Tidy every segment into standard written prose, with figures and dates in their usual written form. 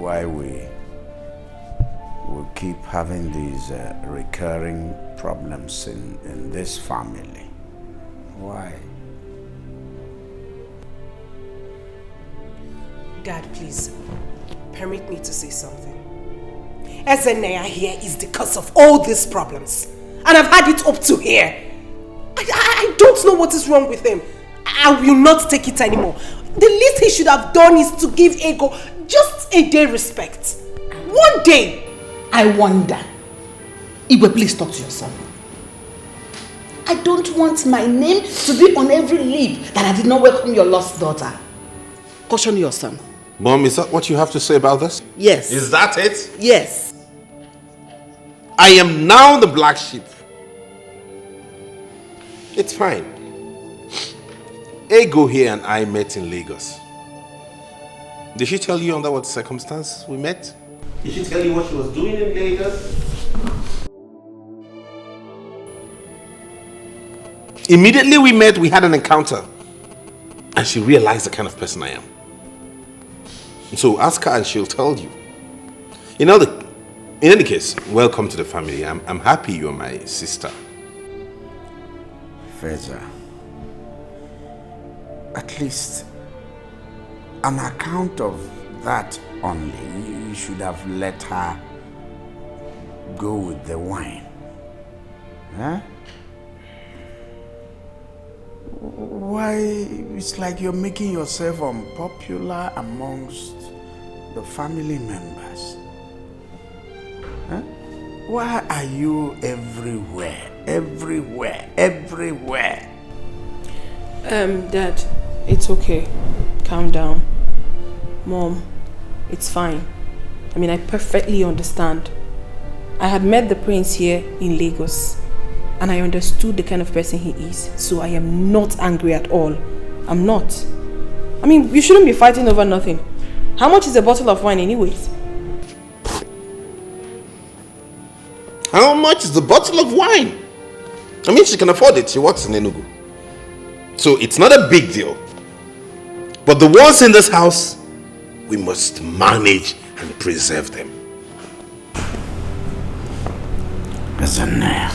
why we keep having these recurring problems in this family. Why? Dad, please, permit me to say something. Ezenaya here is the cause of all these problems. And I've had it up to here. I don't know what is wrong with him. I will not take it anymore. The least he should have done is to give Ego just a day respect. One day. I wonder. Igwe, please talk to your son. I don't want my name to be on every lip that I did not welcome your lost daughter. Caution your son. Mom, is that what you have to say about this? Yes. Is that it? Yes. I am now the black sheep. It's fine. Ego here and I met in Lagos. Did she tell you under what circumstance we met? Did she tell you what she was doing in Lagos? Immediately we met, we had an encounter. And she realized the kind of person I am. So ask her and she'll tell you. In any case, welcome to the family. I'm happy you're my sister. Feza, at least on account of that only, you should have let her go with the wine. Huh? Why, it's like you're making yourself unpopular amongst the family members. Huh? Why are you everywhere? Everywhere. Dad, it's okay. Calm down. Mom, it's fine. I mean, I perfectly understand. I had met the prince here in Lagos and I understood the kind of person he is. So I am not angry at all. I'm not. I mean, we shouldn't be fighting over nothing. How much is a bottle of wine anyways? How much is the bottle of wine? I mean, she can afford it. She works in Enugu. So it's not a big deal. But the ones in this house, we must manage and preserve them. Ezenaya.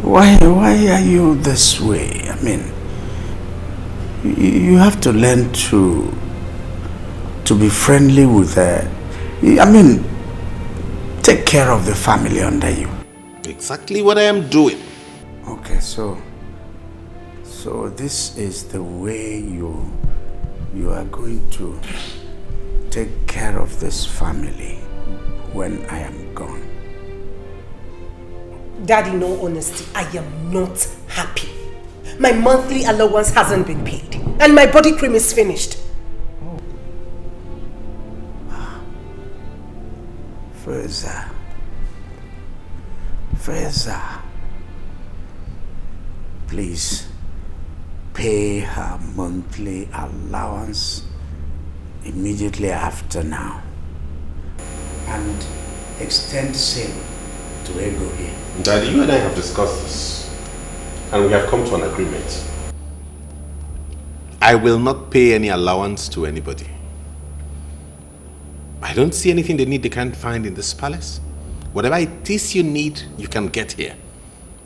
Why are you this way? I mean, you have to learn to be friendly with her. I mean, take care of the family under you. Exactly what I am doing. Okay, so this is the way you are going to take care of this family when I am gone. Daddy, in all honesty, I am not happy. My monthly allowance hasn't been paid and my body cream is finished. Feza, please pay her monthly allowance immediately after now and extend same to Ego here. Daddy, you and I have discussed this and we have come to an agreement. I will not pay any allowance to anybody. I don't see anything they need they can't find in this palace. Whatever it is you need, you can get here.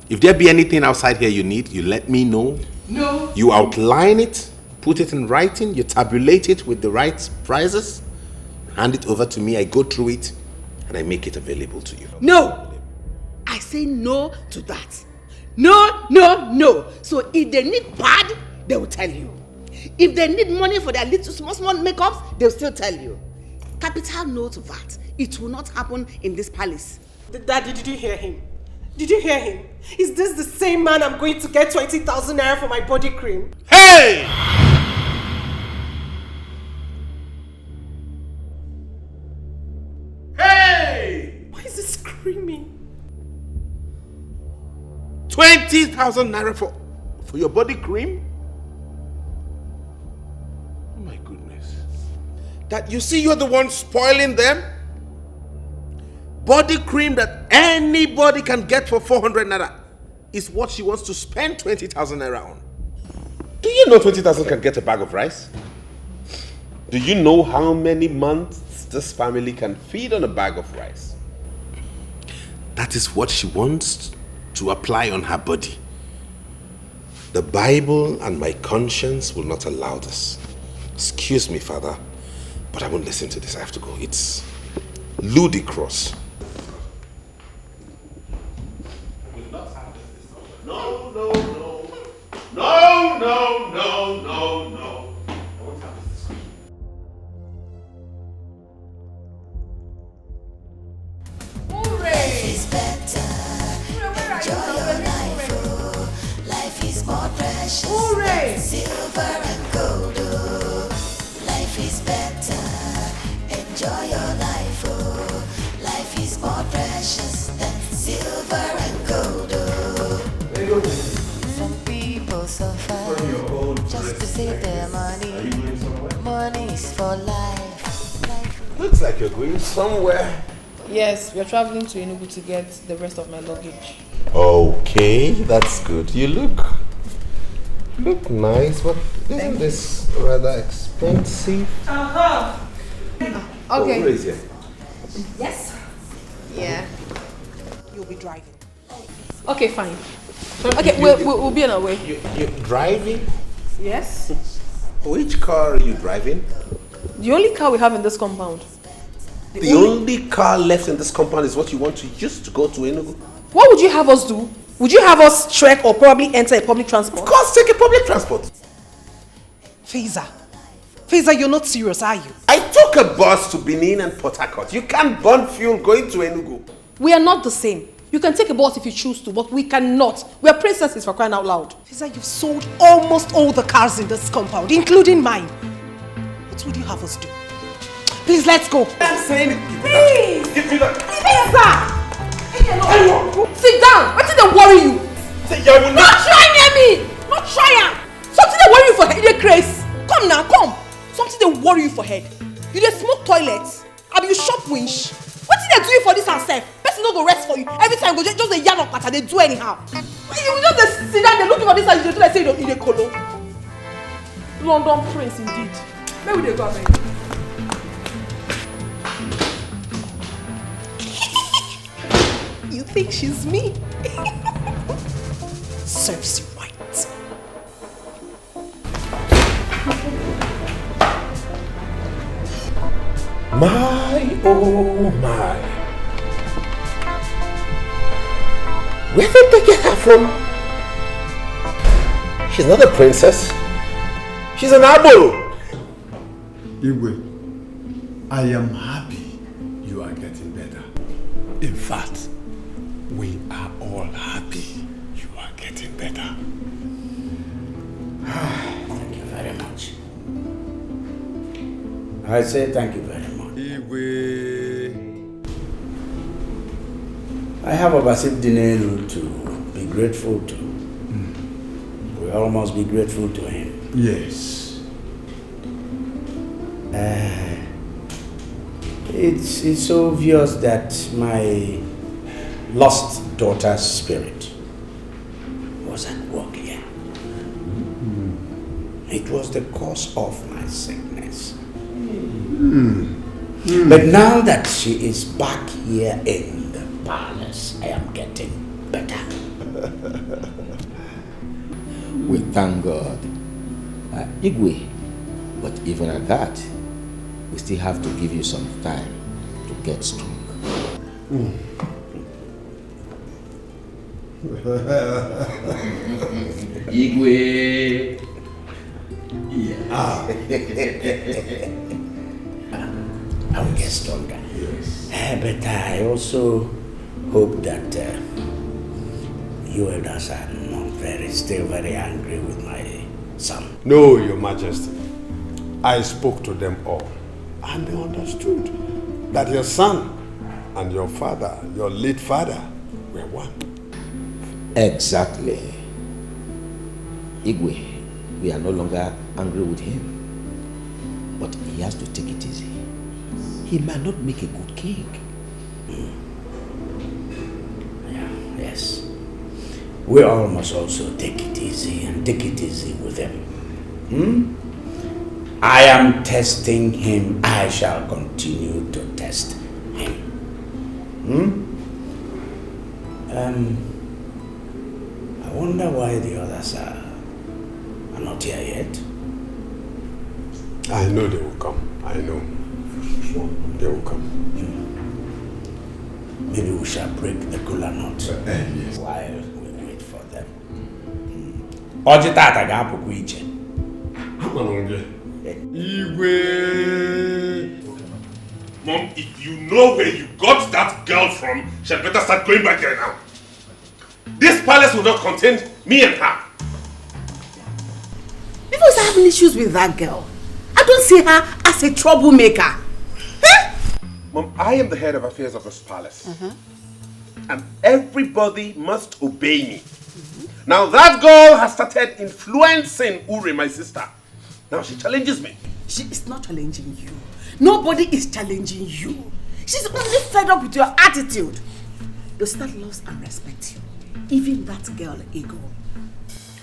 If there be anything outside here you need, you let me know. No. You outline it, put it in writing, you tabulate it with the right prices, hand it over to me, I go through it, and I make it available to you. No. I say no to that. No. So if they need pad, they will tell you. If they need money for their little small makeups, they'll still tell you. Capital no to that. It will not happen in this palace. Daddy, did you hear him? Did you hear him? Is this the same man I'm going to get 20,000 naira for my body cream? Hey! Hey! Why is he screaming? 20,000 naira for your body cream? Oh my goodness. That you see you're the one spoiling them? Body cream that anybody can get for 400 naira. is what she wants to spend 20,000 naira on. Do you know 20,000 can get a bag of rice? Do you know how many months this family can feed on a bag of rice? That is what she wants to apply on her body. The Bible and my conscience will not allow this. Excuse me, Father, but I won't listen to this. I have to go. It's ludicrous. No, no, no. No, no, no, no, no. I won't have this discussion. Hooray! Is better. Enjoy your life, oh. Life is more precious. Hooray! Than silver and gold, oh. Life is better. Enjoy your life, oh. Life is more precious than silver and gold, oh. Some people suffer just to save their money. Money is for life. Looks like you're going somewhere. Yes, we are traveling to Enugu to get the rest of my luggage. Okay, that's good. You look nice, but isn't this rather expensive? Okay. Who is here? Yes. Yeah. You'll be driving. Okay, fine. Okay, we'll be on our way. You're driving? Yes. Which car are you driving? The only car we have in this compound. The only car left in this compound is what you want to use to go to Enugu? What would you have us do? Would you have us trek or probably enter a public transport? Of course, take a public transport. Faiza, you're not serious, are you? I took a bus to Benin and Port Harcourt. You can't burn fuel going to Enugu. We are not the same. You can take a bus if you choose to, but we cannot. We are princesses, for crying out loud. Faiza, you've sold almost all the cars in this compound, including mine. What would you have us do? Please, let's go. I'm saying it. Please! Give me that. Faiza! Sit down! What did they worry you? I will Not try near me! Not try am! Something they worry you for head, you dey craze. Come now, come! Something they worry you for head. You dey smoke toilets. Abi you shop winch. What did they do you for this and sef? Person no go rest for you. Every time you go just a yarn of pattern, they do anyhow. You just dey sit down, they looking for this and you do like say you dey kolo. London prince indeed. Where will they go abeg? You think she's me? Serves you right. My, oh my. Where did they get her from? She's not a princess. She's an arbol. Igwe, I am happy you are getting better. In fact, we are all happy you are getting better. Thank you very much. I say thank you very much. Igwe. I have Obasid Dinelu to be grateful to. We all must be grateful to him. Yes. It's obvious that my lost daughter's spirit was at work here. It was the cause of my sickness. But now that she is back here in the palace, I am getting better. We thank God. Igwe, but even at that, we still have to give you some time to get strong. Igwe! I will get stronger. Yes. But I also hope that you elders are not still very angry with my son. No, Your Majesty. I spoke to them all, and they understood that your son and your father, your late father, were one. Exactly. Igwe, we are no longer angry with him. But he has to take it easy. He might not make a good king. Yeah, yes. we all must also take it easy and take it easy with him. I am testing him. I shall continue to test him. I wonder why the others are not here yet. I know they will come. I know. They will come. Maybe we shall break the kola nut Yes. while we wait for them. Oji tata ga-apụkwa iche. Mom, if you know where you got that girl from, she'd better start going back there now. This palace will not contain me and her. If I was having issues with that girl, I don't see her as a troublemaker. Mom, I am the head of affairs of this palace. And everybody must obey me. Now that girl has started influencing Uri, my sister. Now she challenges me. She is not challenging you. Nobody is challenging you. She's only fed up with your attitude. Your sister loves and respects you. Even that girl, Ego.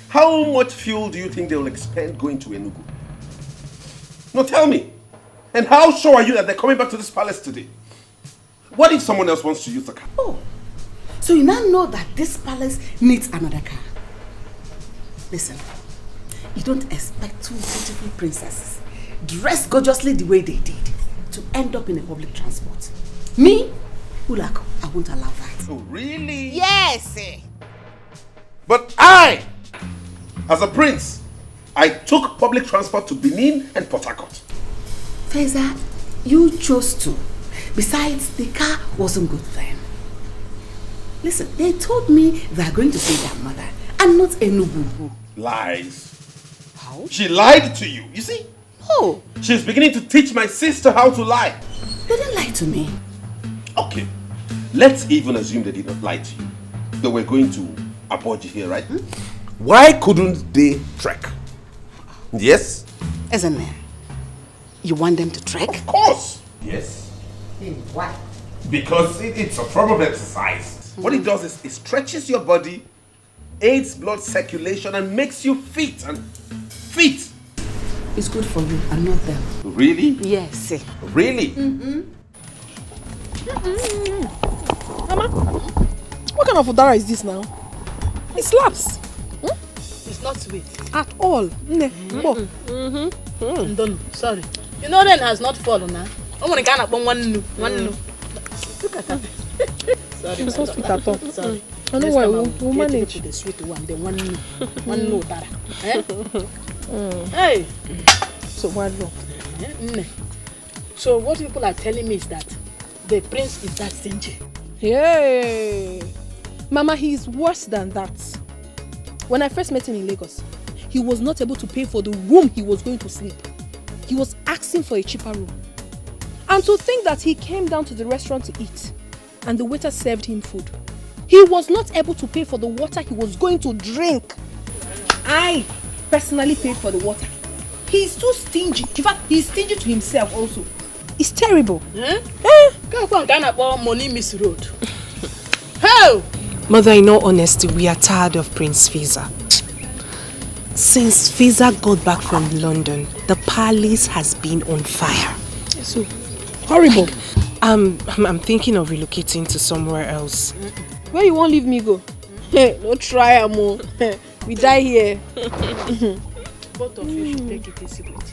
How much fuel do you think they will expend going to Enugu? No, tell me. And how sure are you that they're coming back to this palace today? What if someone else wants to use the car? Oh, so you now know that this palace needs another car. Listen, you don't expect two beautiful princesses, dressed gorgeously the way they did, to end up in a public transport. Me, Ulako, I won't allow that. Oh, really? Yes! But I, as a prince, I took public transport to Benin and Port Harcourt. Feza, you chose to. Besides, the car wasn't good then. Listen, they told me they are going to see their mother and not Enugu. Lies. How? She lied to you, you see? Oh, She's beginning to teach my sister how to lie. they didn't lie to me. Okay, let's even assume they did not lie to you. They were going to Abuja here, right? Why couldn't they trek? Yes? Isn't it? You want them to trek? Of course. Yes. Why? Because it's a form of exercise. What it does is it stretches your body, aids blood circulation, and makes you fit and fit. It's good for you and not them. Really? Yes. Really? Mama, what kind of udara is this now? It slaps. It's not sweet. At all. Ndonu, sorry. You know rain has not fallen now. I want to get up one new. Look at that. Sorry. It's not sweet at all. Sorry. I know why we'll manage. The sweet one, the one new. One new dara. Hey. So what wrong? So what people are telling me is that the prince is that stingy. Hey, Mama, he is worse than that. When I first met him in Lagos, he was not able to pay for the room he was going to sleep. He was asking for a cheaper room. And to think that he came down to the restaurant to eat and the waiter served him food. He was not able to pay for the water he was going to drink. I personally paid for the water. He's too stingy. In fact, he's stingy to himself also. It's terrible. Money miss road. How? Mother, in all honesty, we are tired of Prince Fiza. Since Fiza got back from London, the palace has been on fire. So horrible. I'm thinking of relocating to somewhere else. Where you won't leave me go? No try, Amo. We die here. Both of you should take it easy with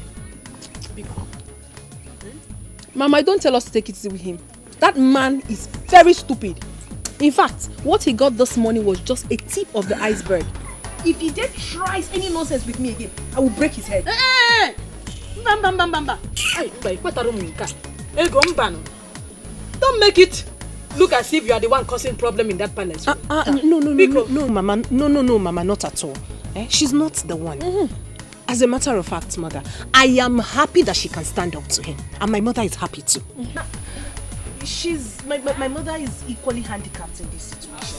him. Mama, don't tell us to take it easy with him. That man is very stupid. In fact, what he got this morning was just a tip of the iceberg. If he did tries any nonsense with me again, I will break his head. Hey! Don't make it look as if you are the one causing problem in that palace. No, Mama. No, Mama, not at all. She's not the one. As a matter of fact, Mother, I am happy that she can stand up to him. And my mother is happy too. My mother is equally handicapped in this situation.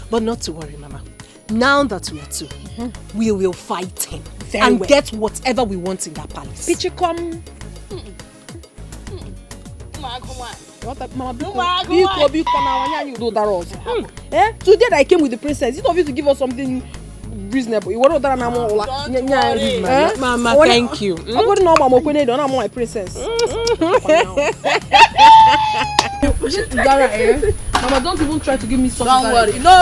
But not to worry, Mama. Now that we are two, we will fight him and get whatever we want in that palace. Pichikom. Mama, today that I came with the princess, it's obvious to give us something reasonable. Mama, thank you. I'm going to know I'm my princess. Mama, don't even try to give me something. Don't worry. No.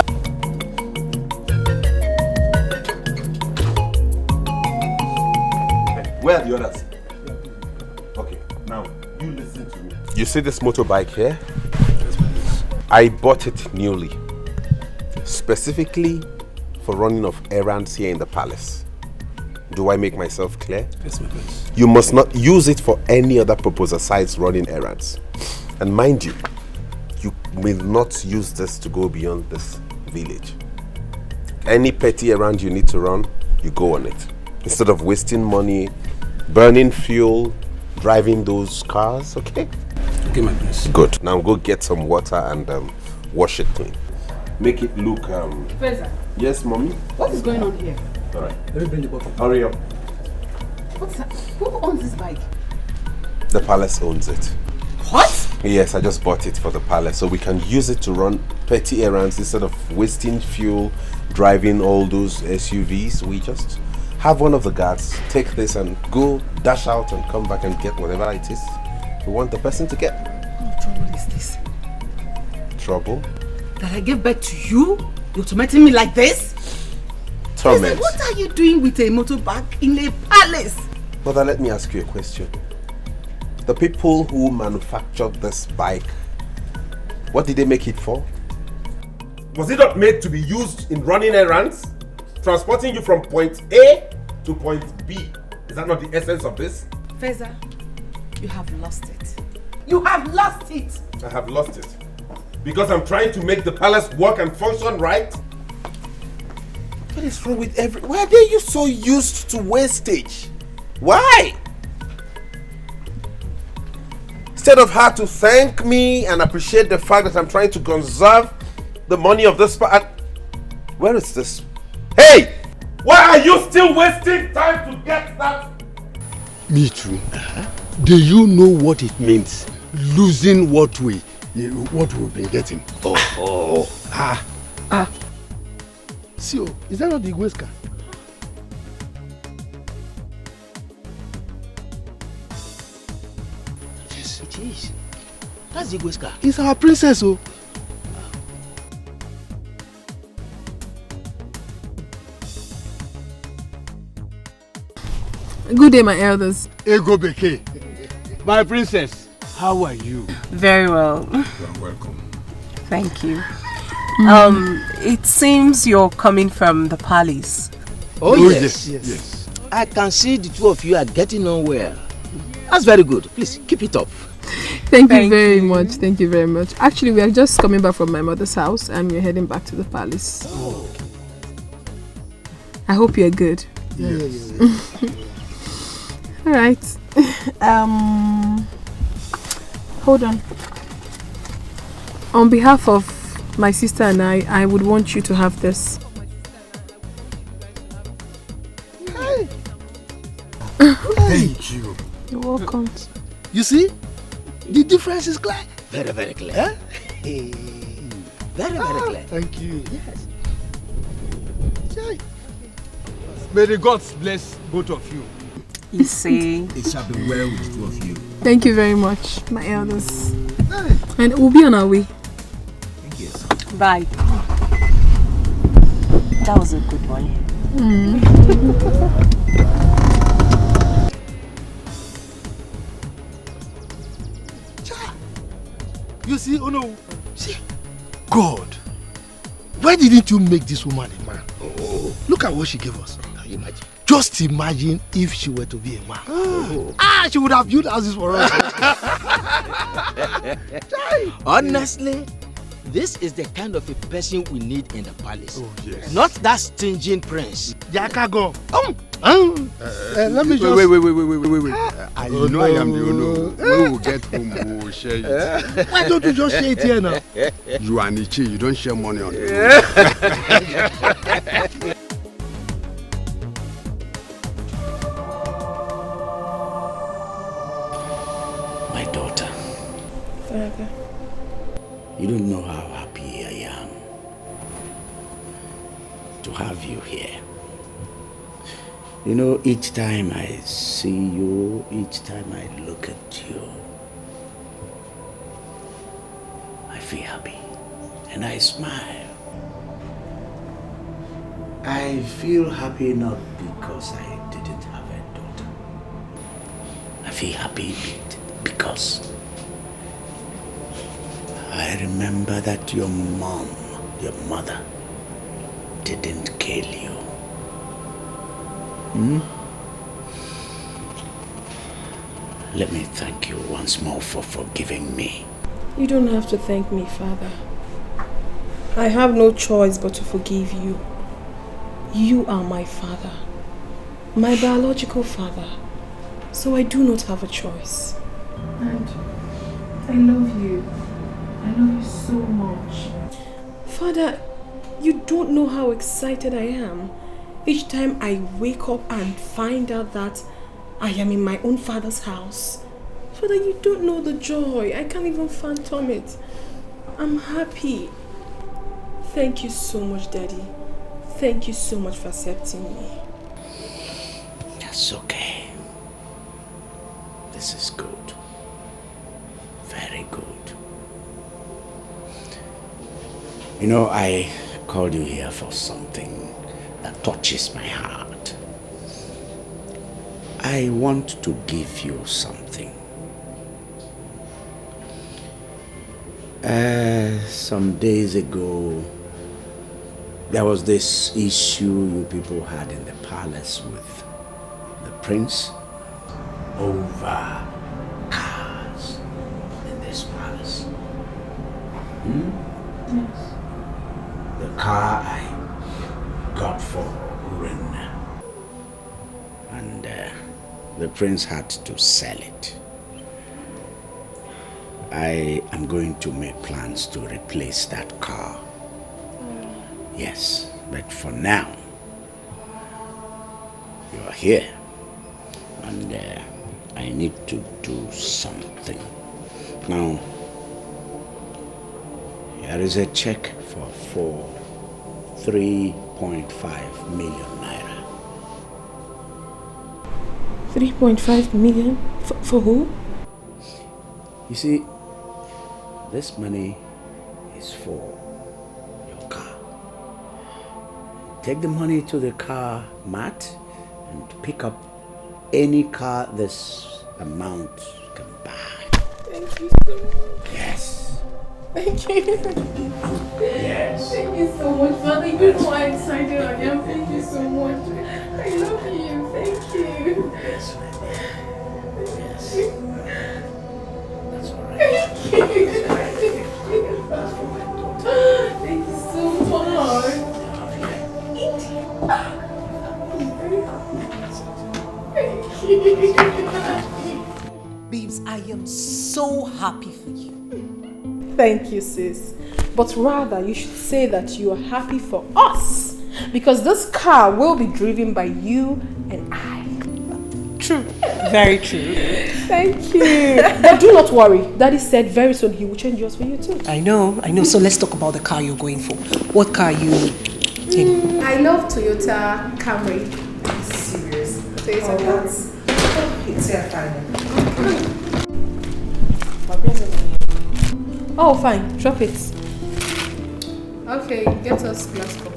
Where are the others? Okay, now you listen to me. You see this motorbike here? I bought it newly, specifically for running of errands here in the palace. Do I make myself clear? Yes, my prince. You must not use it for any other purpose aside running errands. And mind you, you will not use this to go beyond this village. Any petty errand you need to run, you go on it. Instead of wasting money, burning fuel, driving those cars, okay? Okay, my prince. Good. Now go get some water and wash it clean. Make it look... Feza, Yes, mommy? what is going on here? All right. Let me bring the bottle. Hurry up. What's that? Who owns this bike? The palace owns it. What? Yes, I just bought it for the palace so we can use it to run petty errands instead of wasting fuel, driving all those SUVs. We just have one of the guards take this and go dash out and come back and get whatever it is we want the person to get. What trouble is this? Trouble? That I gave birth to you? You're tormenting me like this? Torment. What are you doing with a motorbike in a palace? Mother, let me ask you a question. The people who manufactured this bike, what did they make it for? Was it not made to be used in running errands? Transporting you from point A to point B. Is that not the essence of this? Feza, you have lost it. You have lost it! I have lost it. Because I'm trying to make the palace work and function right? What is wrong with why are you so used to wastage? Why? Instead of her to thank me and appreciate the fact that I'm trying to conserve the money of this where is this? Hey! Why are you still wasting time to get that? Me too. Do you know what it means? Losing what we've been getting. See, is that not the Igwe's car? Yes, it is. That's the Igwe's car. It's our princess, oh. Good day, my elders. Ego Beke. My princess, how are you? Very well. You are welcome. Thank you. It seems you're coming from the palace. Oh, yes. I can see the two of you are getting on well. That's very good. Please, keep it up. Thank you very much. Thank you very much. Actually, we are just coming back from my mother's house and we're heading back to the palace. Oh. I hope you're good. Yes. All right. Hold on. On behalf of my sister and I would want you to have this. Thank you. You're welcome. You see? The difference is clear. Very, very clear. Huh? Very, very clear. Thank you. Yes. May the gods bless both of you. You see? It shall be well with the two of you. Thank you very much, my elders. And we'll be on our way. Thank you. Bye. That was a good one. You see, oh no. See, God, why didn't you make this woman a man? Oh. Look at what she gave us. Can you imagine? Just imagine if she were to be a man. She would have built houses for us. Honestly, this is the kind of a person we need in the palace. Oh, yes. Not that stingy prince. Yakago. Let me just... Wait. I know I am the owner. When we get home, we will share it. Why don't you just share it here now? You are Nichi, you don't share money on it. Father. You don't know how happy I am to have you here. You know, each time I see you, each time I look at you, I feel happy and I smile. I feel happy not because I didn't have a daughter. I feel happy because I remember that your mom, your mother, didn't kill you. Let me thank you once more for forgiving me. You don't have to thank me, Father. I have no choice but to forgive you. You are my father, my biological father, so I do not have a choice. And I love you. I love you so much. Father, you don't know how excited I am each time I wake up and find out that I am in my own father's house. Father, you don't know the joy. I can't even fathom it. I'm happy. Thank you so much, Daddy. Thank you so much for accepting me. That's okay. This is good. Very good. You know, I called you here for something that touches my heart. I want to give you something. Some days ago, there was this issue you people had in the palace with the prince over cars in this palace. Yes. The car I got for Uren, and the prince had to sell it. I am going to make plans to replace that car. Yes, but for now, you are here, and I need to do something. Now, here is a check for 3.5 million naira. 3.5 million? For who? You see, this money is for your car. Take the money to the car mat and pick up any car this amount can buy. Thank you so much. Yes. Thank you. Yes. Thank you so much, Father. You know how excited I am. Thank you so much. I love you. Thank you. Yes, my dear. Yes. That's all right. Thank you. That's for my daughter. Thank you so much. Babes, I am so happy for you. Thank you, sis. But rather, you should say that you are happy for us. Because this car will be driven by you and I. True. Very true. Thank you. But do not worry. Daddy said very soon he will change yours for you too. I know. So let's talk about the car you're going for. What car are you in? I love Toyota Camry. Serious? Toyota Camry. It's here, fine. Oh, fine. Drop it. Okay, get us glass cup.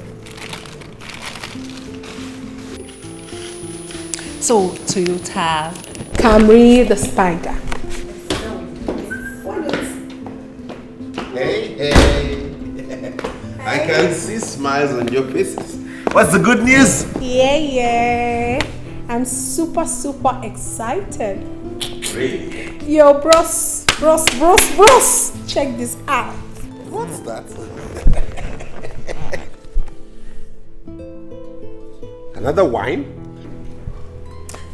So, Toyota Camry the Spider. Hey. I can see smiles on your faces. What's the good news? Yeah. I'm super excited. Really? Yo, bros. Check this out. What's that? Another wine?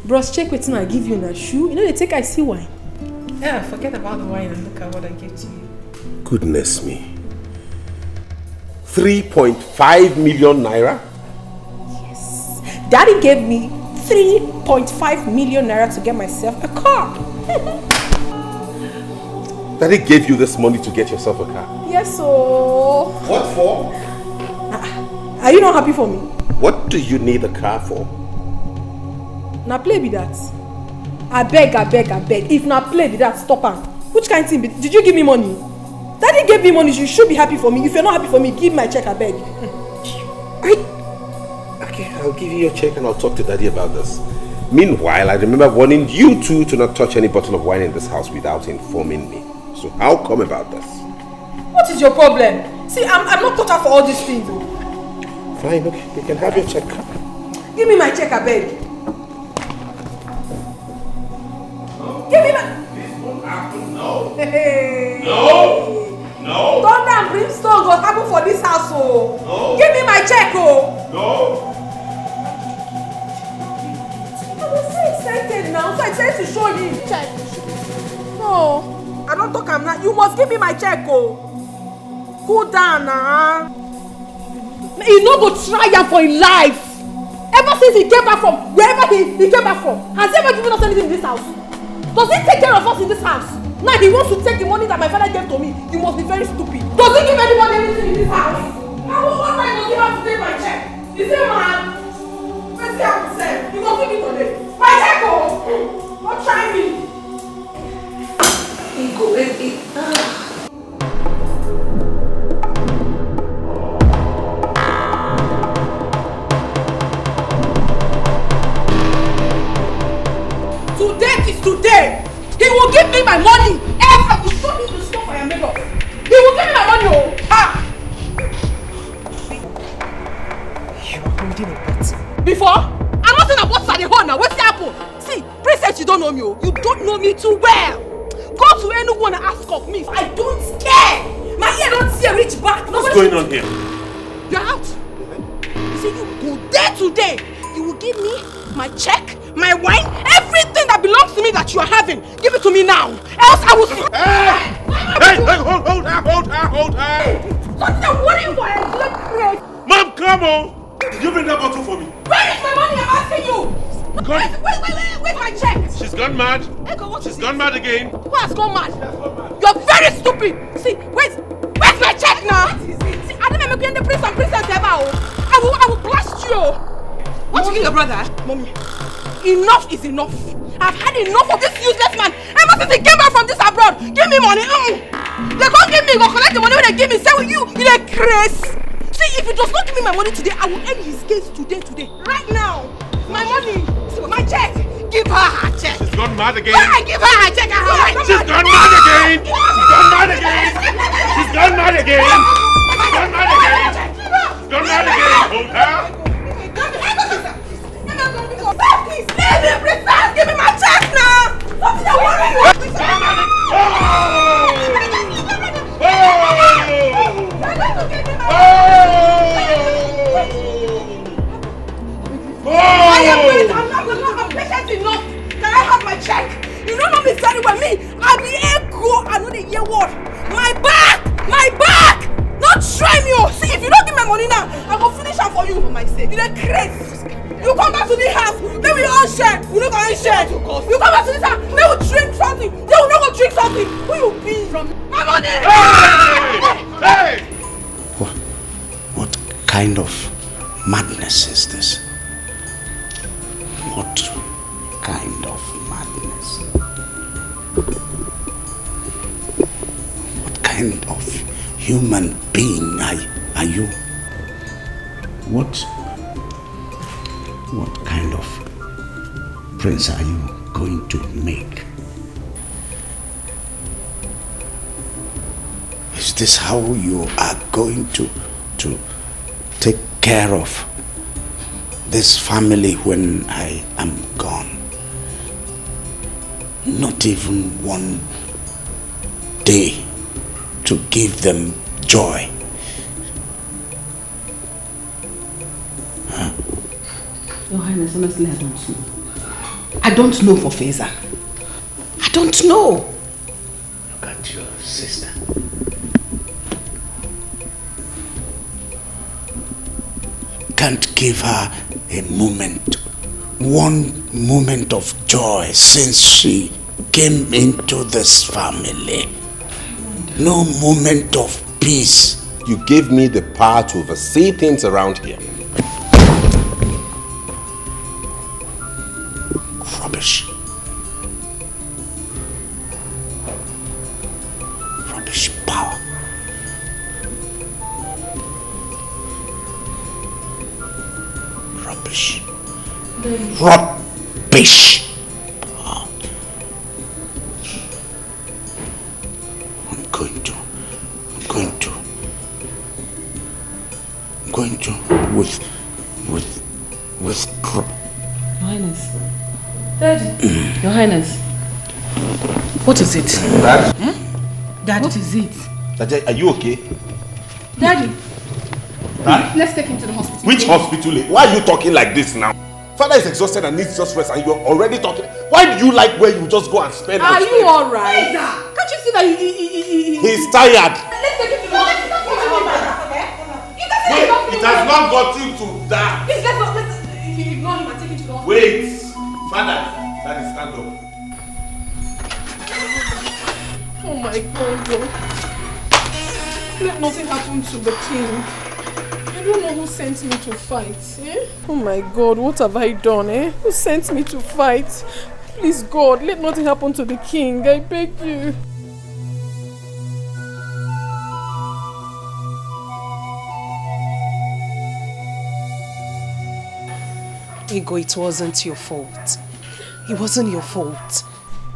Bros, check wetin I give you in a shoe. You know they take icy wine. Yeah, forget about the wine and look at what I gave to you. Goodness me. 3.5 million naira? Yes. Daddy gave me 3.5 million naira to get myself a car. Daddy gave you this money to get yourself a car. Yes, so... What for? Are you not happy for me? What do you need a car for? Now play with that. I beg. If not play with that, stop am. Which kind of thing? Did you give me money? Daddy gave me money, you should be happy for me. If you're not happy for me, give my check, I beg. Okay, I'll give you your check and I'll talk to Daddy about this. Meanwhile, I remember warning you two to not touch any bottle of wine in this house without informing me. So how come about this? What is your problem? See, I'm not cut out for all these things. Fine, okay, you can have your check. Give me my check, I beg. Give me my... This won't happen, no. Hey. No. Thunder and brimstone will happen for this house, oh. No. Give me my check, oh. No. I was so excited now, so excited to show you. Check. No, I don't talk am now. You must give me my check, oh. Cool down now. He no go try am for his life. Ever since he came back from wherever he came back from, has he ever given us anything in this house? Does he take care of us in this house? Now he wants to take the money that my father gave to me. You must be very stupid. Does he give anybody anything in this house? What right does he have to take my check? Is he mad? Let's see how he said. You must give it today. My check, oh! Don't try me. Go, baby. Today is today. He will give me my money. Else I will show him the stuff I am made of. He will give me my money, oh. You are holding a bet. Before? I'm not saying about the horn now. What's the apple? See, princess, you don't know me. You don't know me too well. Go to anyone and ask of me. I don't care. My ear don't see a reach back. What's going on here? You're out. You see, you go there today. You will give me my check, my wine, everything that belongs to me that you are having. Give it to me now. Else I will... Hey, hold her. What are you for? Mom, come on. Did you bring that bottle for me? Where is my money? I'm asking you. Where's my check? She's gone mad. She's gone mad again. Who has gone mad? You're very stupid. See, where's my check now? See, I didn't make you in the prince and princess ever. I will blast you. What you your brother? Mommy, enough is enough. I've had enough of this useless man. Ever since he came back from this abroad, give me money. They can't give me. Go collect the money when they give me. Say with you, you're crazy. See, if he does not give me my money today, I will end his case today. Right now. My money, my check. Give her her check. She's gone mad again. Why? Give her her check. She's gone mad again. She's gone mad again. She's gone mad again. She's gone mad again. She's gone mad again. Hold her. Please, give me my check now. What is that worry? I'm patient enough. Can I have my check? You don't know me very well. Me, I'll be Ego. I know the year word. My back. Not try me. See, if you don't give me money now, I will finish up for you for my sake. You're crazy. You come back to the house, then we all share. We don't go share. You come back to this house, then we drink something. Then we not go drink something. Who you be from? My money. Hey! What kind of madness is this? What kind of madness? What kind of human being are you? What kind of prince are you going to make? Is this how you are going to take care of this family when I am gone? Not even one day to give them joy. Your Highness, honestly, I don't know. I don't know for Faisal. I don't know. Look at your sister. Can't give her a moment, one moment of joy since she came into this family. No moment of peace. You gave me the power to oversee things around here. Rubbish. Rubbish power. Rubbish. Rubbish. I'm going to withdraw. Your Highness. Daddy. Your Highness. What is it? Dad? Daddy. What is it? Dad, are you okay? Daddy. Dad? Let's take him to the hospital. Which hospital? Why are you talking like this now? Father is exhausted and needs just rest and you're already talking. Why do you like where you just go and spend? Are you alright? Can't you see that he's tired. Let's take him to the hospital. It has not got him to that. Please, let's ignore him and take him to the hospital. Wait. Father, Daddy, stand up. Oh my God. Let nothing happen to the king. I don't know who sent me to fight, eh? Oh my God, what have I done, eh? Who sent me to fight? Please, God, let nothing happen to the king. I beg you. Ego, it wasn't your fault. It wasn't your fault.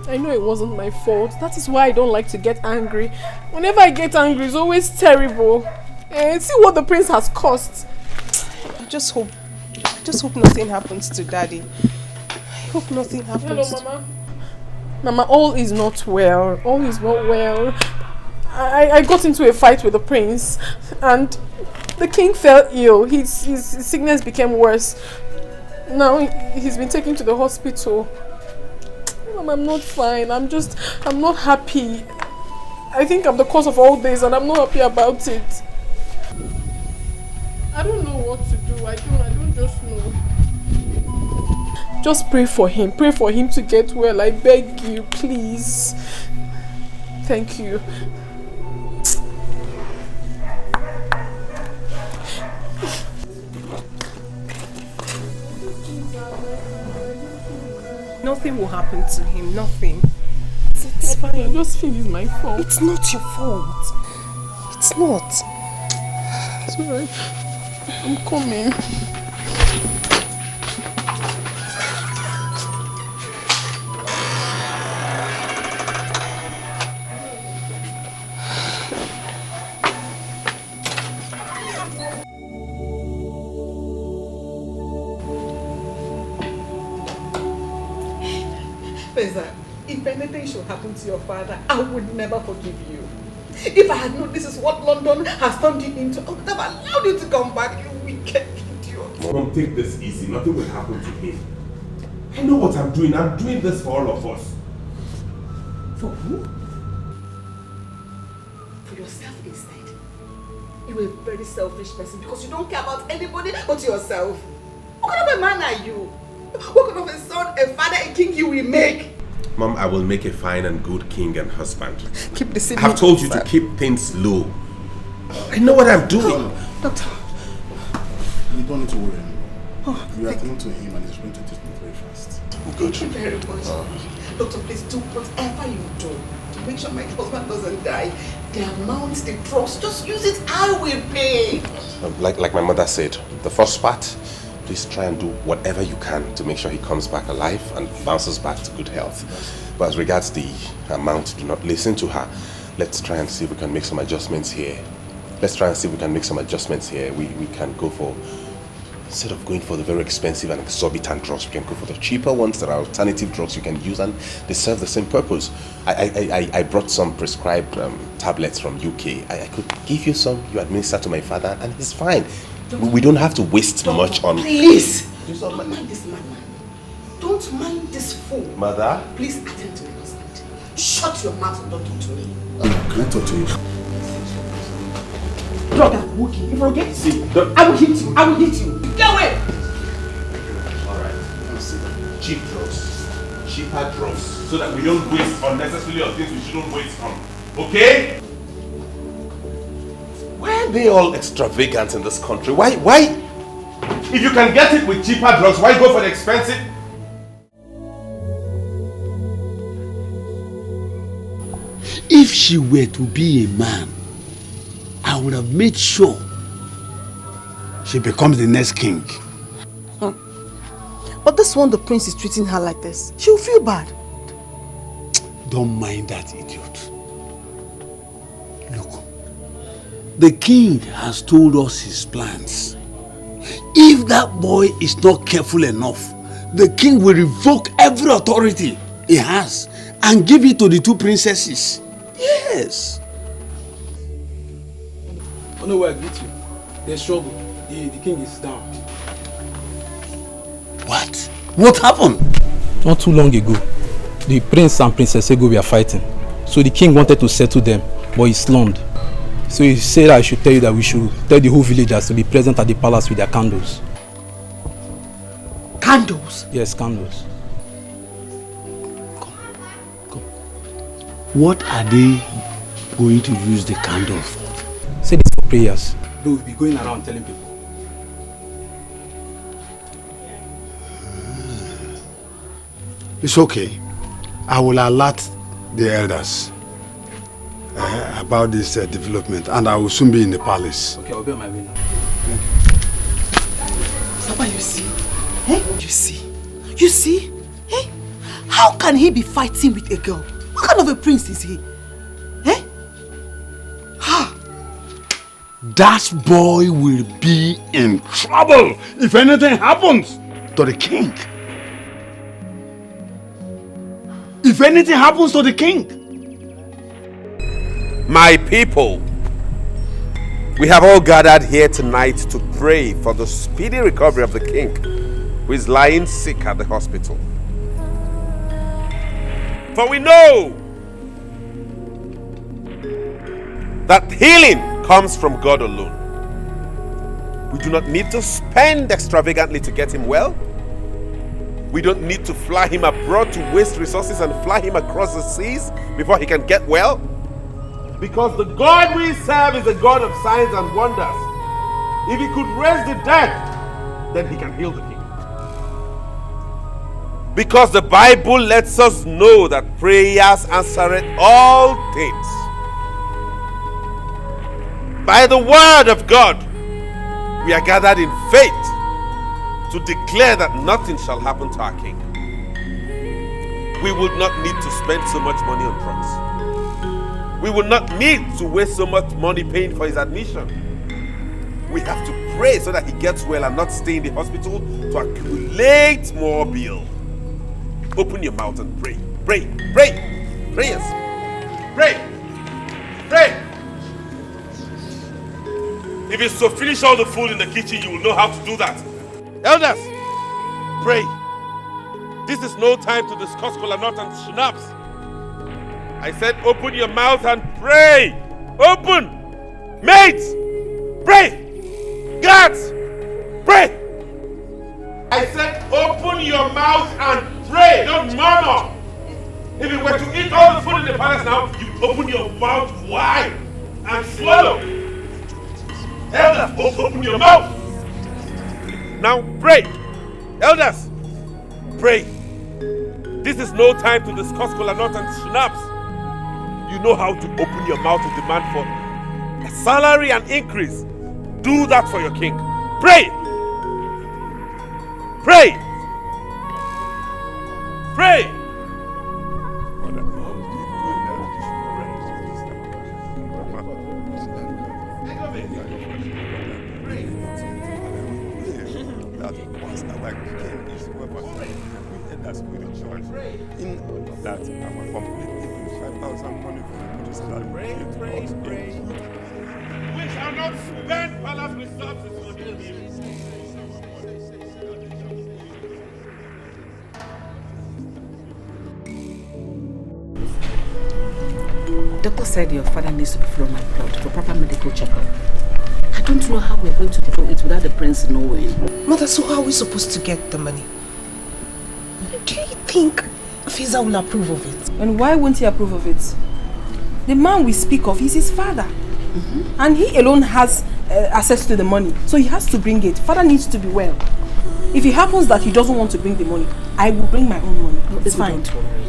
I know it wasn't my fault. That is why I don't like to get angry. Whenever I get angry, it's always terrible. See what the prince has cost. I just hope nothing happens to Daddy. I hope nothing happens. Hello, Mama. Mama, all is not well. All is not well. I got into a fight with the prince and the king fell ill. His sickness became worse. Now he's been taken to the hospital. Mom, I'm not fine. I'm not happy. I think I'm the cause of all this and I'm not happy about it. I don't know what to do. I don't just know. Just pray for him. Pray for him to get well. I beg you, please. Thank you. Nothing will happen to him. Nothing. It's fine. I just feel it's my fault. It's not your fault. It's not. It's alright. I'm coming. If anything should happen to your father, I would never forgive you. If I had known this is what London has turned you into, I would have allowed you to come back, you wicked idiot. Mom, take this easy. Nothing will happen to him. I know what I'm doing. I'm doing this for all of us. For who? For yourself instead. You're a very selfish person because you don't care about anybody but yourself. What kind of a man are you? What kind of a son, a father, a king you will make? Mom, I will make a fine and good king and husband. Keep the secret. I've told you to keep things low. I know what I'm doing. Doctor. You don't need to worry anymore. You are attending to him and he's going to take me very fast. Good. Thank you very much. Doctor, please do whatever you do to make sure my husband doesn't die. The amount, the drugs, just use it, I will pay. Like my mother said, the first part, please try and do whatever you can to make sure he comes back alive and bounces back to good health. But as regards the amount, do not listen to her. Let's try and see if we can make some adjustments here. We can go for, instead of going for the very expensive and exorbitant drugs, we can go for the cheaper ones that are alternative drugs you can use and they serve the same purpose. I brought some prescribed tablets from UK. I could give you some, you administer to my father and he's fine. We don't have to waste much on... Please! Don't mind this madman. Don't mind this fool. Mother? Please attend to my husband. Shut your mouth and don't talk to me. Can I talk to you? Brother, Wookie, if you forget, see, I will hit you. I will hit you. Get away! Alright. Cheap drugs. Cheaper drugs. So that we don't waste unnecessarily on things we shouldn't waste on. Okay? are they all extravagant in this country? Why? If you can get it with cheaper drugs, why go for the expensive? If she were to be a man, I would have made sure she becomes the next king. But this one, the prince is treating her like this. She'll feel bad. Don't mind that idiot. Look, the king has told us his plans. If that boy is not careful enough, the king will revoke every authority he has and give it to the two princesses. Yes. Oh no, I greet you. There's trouble. The king is down. What? What happened? Not too long ago, the prince and Princess Ego were fighting. So the king wanted to settle them, but he slummed. So he said I should tell you that we should tell the whole villagers to be present at the palace with their candles. Candles? Yes, candles. Come. What are they going to use the candle for? Say this for prayers. They will be going around telling people. It's okay. I will alert the elders about this development, and I will soon be in the palace. Okay, I'll be on my way now. Papa, you see? Eh? You see? Eh? How can he be fighting with a girl? What kind of a prince is he? Eh? Ha! That boy will be in trouble if anything happens to the king. If anything happens to the king. My people, we have all gathered here tonight to pray for the speedy recovery of the king who is lying sick at the hospital. For we know that healing comes from God alone. We do not need to spend extravagantly to get him well. We don't need to fly him abroad to waste resources and fly him across the seas before he can get well. Because the God we serve is a God of signs and wonders. If he could raise the dead, then he can heal the king. Because the Bible lets us know that prayers answer all things. By the word of God, we are gathered in faith to declare that nothing shall happen to our king. We would not need to spend so much money on drugs. We will not need to waste so much money paying for his admission. We have to pray so that he gets well and not stay in the hospital to accumulate more bill. Open your mouth and pray. Pray. Pray. Prayers. Pray. Pray. If it's to finish all the food in the kitchen, you will know how to do that. Elders, pray. This is no time to discuss kola nut and schnapps. I said open your mouth and pray. Open. Mates, pray. Guards, pray. I said open your mouth and pray. Don't murmur. If you were to eat all the food in the palace now, you open your mouth wide and swallow. Elders, open your mouth. Now pray. Elders, pray. This is no time to discuss kola nut and schnapps. You know how to open your mouth to demand for a salary and increase. Do that for your king. Pray. Pray. Pray. We shall not spend palace resources to heal him. Doctor said your father needs to be flown my blood for proper medical checkup. I don't know how we're going to do it without the prince knowing. Mother, so how are we supposed to get the money? Do you think Fiza will approve of it? And why won't he approve of it? The man we speak of is his father. And he alone has access to the money. So he has to bring it. Father needs to be well. If it happens that he doesn't want to bring the money, I will bring my own money. No, it's fine. Don't worry.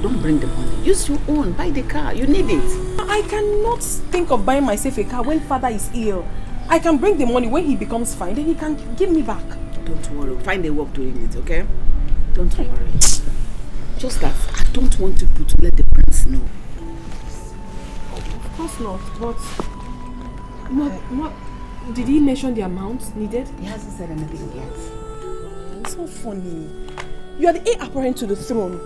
Don't bring the money. Use your own. Buy the car. You need it. I cannot think of buying myself a car when father is ill. I can bring the money when he becomes fine. Then he can give me back. Don't worry. Find a way of doing it, okay? Don't worry. Just that I don't want people to let the prince know. Of course not. But what did he mention the amount needed? He hasn't said anything yet. It's so funny. You are the heir apparent to the throne.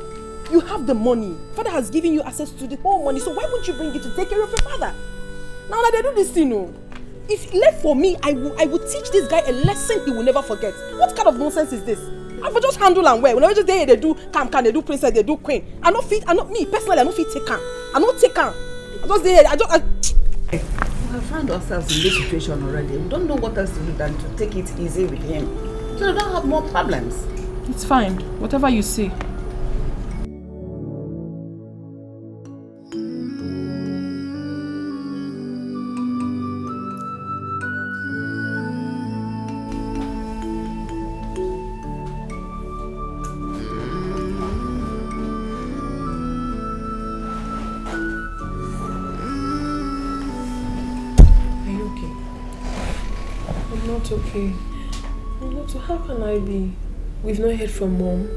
You have the money. Father has given you access to the whole money. So why won't you bring it to take care of your father? Now that they do this thing, if left for me, I would teach this guy a lesson he will never forget. What kind of nonsense is this? I will just handle and wear. Whenever they do can, they do princess, they do queen. I not me personally, I don't fit take can. I don't take can. We have found ourselves in this situation already. We don't know what else to do than to take it easy with him. So we don't have more problems. It's fine. Whatever you say. Okay. How can I be? We've not heard from mom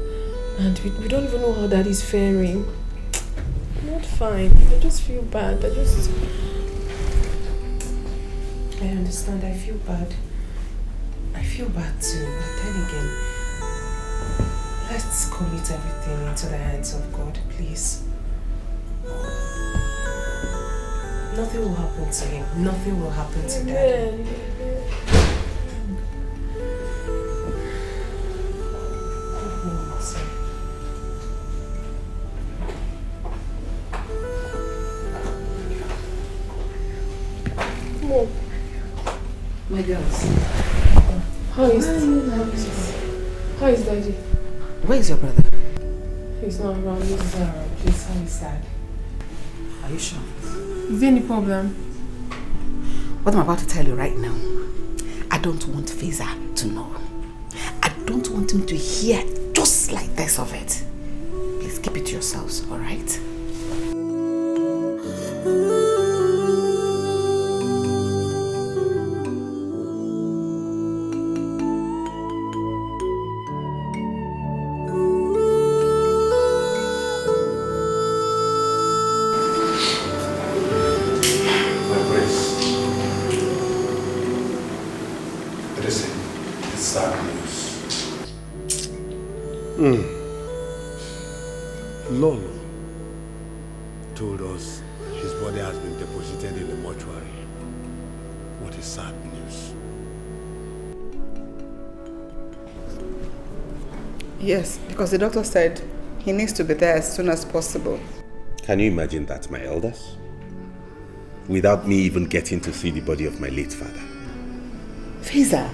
and we don't even know how dad is faring. I'm not fine. I just feel bad. I understand. I feel bad. I feel bad too. But then again, let's commit everything into the hands of God, please. Nothing will happen to him. Nothing will happen to Dad. Mom. My girls. How is Daddy? Where is your brother? He's not around. He's not around. Please, how is Dad? Are you sure? Is there any problem? What I'm about to tell you right now, I don't want Feza to know. I don't want him to hear just like this of it. Please keep it to yourselves, alright? Lolo told us his body has been deposited in the mortuary. What is sad news? Yes, because the doctor said he needs to be there as soon as possible. Can you imagine that, my elders? Without me even getting to see the body of my late father. Feza,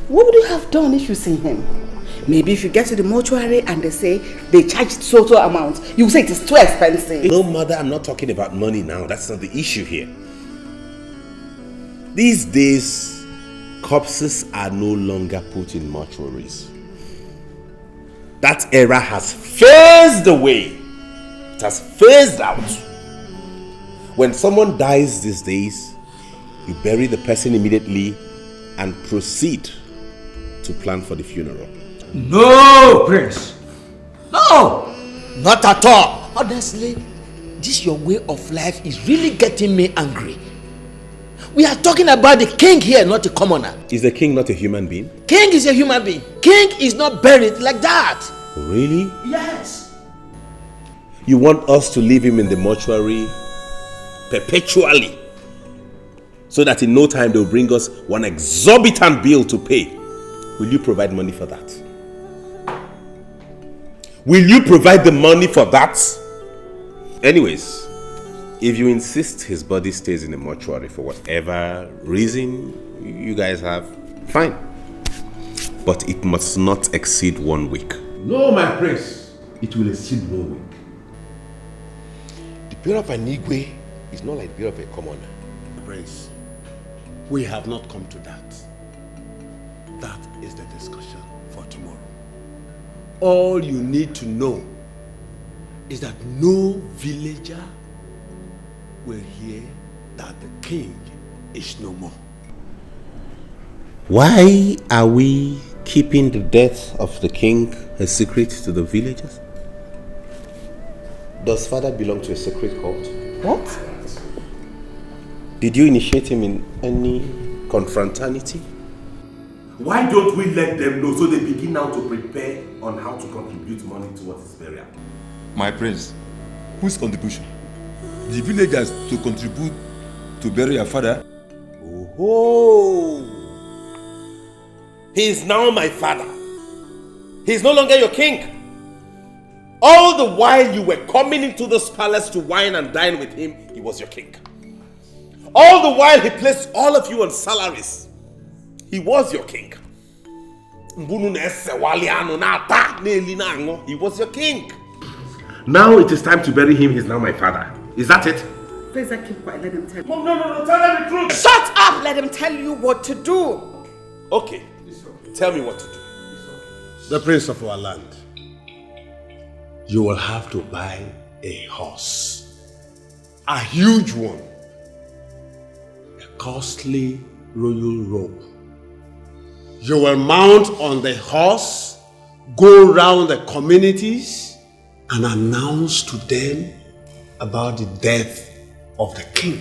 what would you have done if you see him? Maybe if you get to the mortuary and they say they charged total amount, you say it is too expensive. No, mother, I'm not talking about money now. That's not the issue here. These days, corpses are no longer put in mortuaries. That era has phased away. It has phased out. When someone dies these days, you bury the person immediately and proceed to plan for the funeral. No, Prince. No, not at all. Honestly, this your way of life is really getting me angry. We are talking about the king here, not a commoner. Is the king not a human being? King is a human being. King is not buried like that. Really? Yes. You want us to leave him in the mortuary perpetually, so that in no time they'll bring us one exorbitant bill to pay? Will you provide money for that? Will you provide the money for that? Anyways, if you insist his body stays in the mortuary for whatever reason you guys have, fine. But it must not exceed 1 week. No, my prince. It will exceed 1 week. The prayer of Ini Edo He's not like the of a commoner. Prince, we have not come to that. That is the discussion for tomorrow. All you need to know is that no villager will hear that the king is no more. Why are we keeping the death of the king a secret to the villagers? Does father belong to a secret cult? What? Did you initiate him in any confraternity? Why don't we let them know so they begin now to prepare on how to contribute money towards his burial? My prince, whose contribution? The villagers to contribute to bury your father? Oh, he is now my father. He is no longer your king. All the while you were coming into this palace to wine and dine with him, he was your king. All the while he placed all of you on salaries, he was your king. He was your king. Now it is time to bury him. He's now my father. Is that it? Please, I keep quiet. Let him tell you. Mom, no. Tell them the truth. Shut up! Let him tell you what to do. Okay. Tell me what to do. The prince of our land, you will have to buy a horse. A huge one. A costly royal robe. You will mount on the horse, go round the communities, and announce to them about the death of the king.